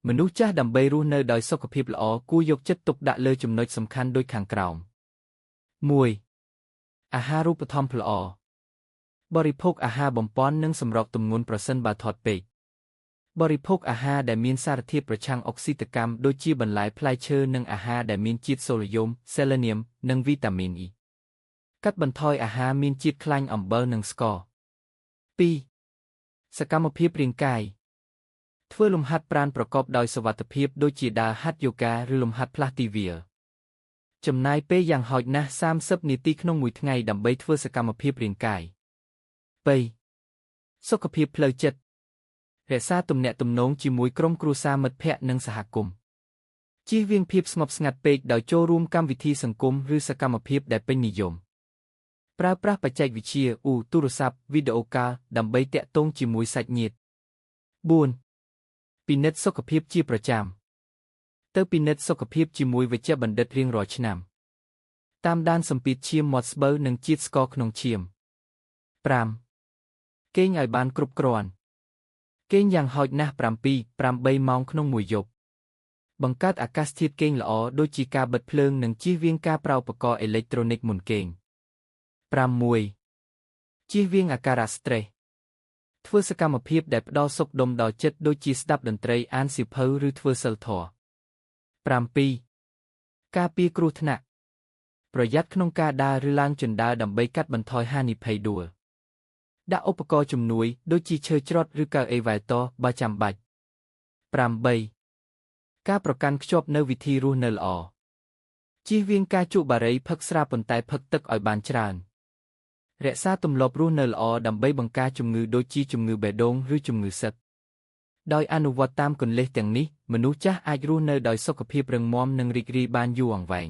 មនុស្សចាស់ដើម្បីរស់នៅដោយសុខភាពល្អគួរយកចិត្តទុកដាក់លើចំណុចសំខាន់ដូចខាងក្រោម 1. អាហារូបត្ថម្ភល្អបរិភោគអាហារបំប៉ននិងសម្រកទម្ងន់ប្រសិនបើថត់ពេកបរិភោគអាហារដែលមានសារធាតុប្រឆាំងអុកស៊ីតកម្មដូចជាបន្លែផ្លែឈើនិងអាហារដែលមានជាតិសូឡូយ៉ូម សេលេនីយម និងវីតាមីន E កាត់បន្ថយអាហារមានជាតិខ្លាញ់អំបិលនិងស្ករ 2. សកម្មភាពរាងកាយធ្វើលំហាត់ប្រាណប្រកបដោយសុវត្ថិភាពដូចជាដើរហាត់យូហ្គាឬលំហាត់ផ្លាស់ទីវាលចំណាយពេលយ៉ាងហោចណាស់30នាទីក្នុងមួយថ្ងៃដើម្បីធ្វើសកម្មភាពរាងកាយ 3. សុខភាពផ្លូវចិត្តរក្សាទំនាក់ទំនងជាមួយក្រុមគ្រួសារមិត្តភ័ក្តិនិងសហគមន៍ជៀសវាងភាពស្ងប់ស្ងាត់ពេកដោយចូលរួមកម្មវិធីសង្គមឬសកម្មភាពដែលពេញនិយមប្រើប្រាស់បច្ចេកវិទ្យាទូរស័ព្ទវីដេអូកាលដើម្បីទាក់ទងជាមួយសាច់ញាតិ 4. ពិនិត្យសុខភាពជាប្រចាំទៅពិនិត្យសុខភាពជាមួយវេជ្ជបណ្ឌិតរៀងរាល់ឆ្នាំតាមដានសម្ពាធឈាមមាត់ស្បូវនិងជាតិស្ករក្នុងឈាម 5. គេងឲ្យបានគ្រប់គ្រាន់គេងយ៉ាងហោចណាស់7-8 ម៉ោងក្នុងមួយយប់បង្កើតអាកាសធាតុគេងល្អដូចជាការបិទភ្លើងនិងជៀសវាងការប្រើឧបករណ៍អេឡិចត្រូនិកមុនគេង 6. ជៀសវាងអាការៈស្ត្រេសធ្វើសកម្មភាពដែលផ្ដល់សុខដុមដល់ចិត្តដូចជាស្ដាប់តន្ត្រីអានសៀវភៅឬធ្វើសីលធម៌ 7. ការពារគ្រោះថ្នាក់ប្រយ័ត្នក្នុងការដើរឬឡើងជណ្ដើរដើម្បីកាត់បន្ថយហានិភ័យដួលដាក់ឧបករណ៍ជំនួយដូចជាឈើច្រត់ឬកៅអីវ៉ែតបើចាំបាច់ 8. ការប្រកាន់ខ្ជាប់នូវវិធីរស់នៅល្អជៀសវាងការជក់បារីផឹកស្រាប៉ុន្តែផឹកទឹកឲ្យបានច្រើនរក្សាទម្លាប់រស់នៅល្អដើម្បីបង្ការជំងឺដូចជាជំងឺបេះដូងឬជំងឺសឹកដោយអនុវត្តតាមគន្លឹះទាំងនេះមនុស្សចាស់អាចរស់នៅដោយសុខភាពរឹងមាំនិងរីករាយបានយូរអង្វែង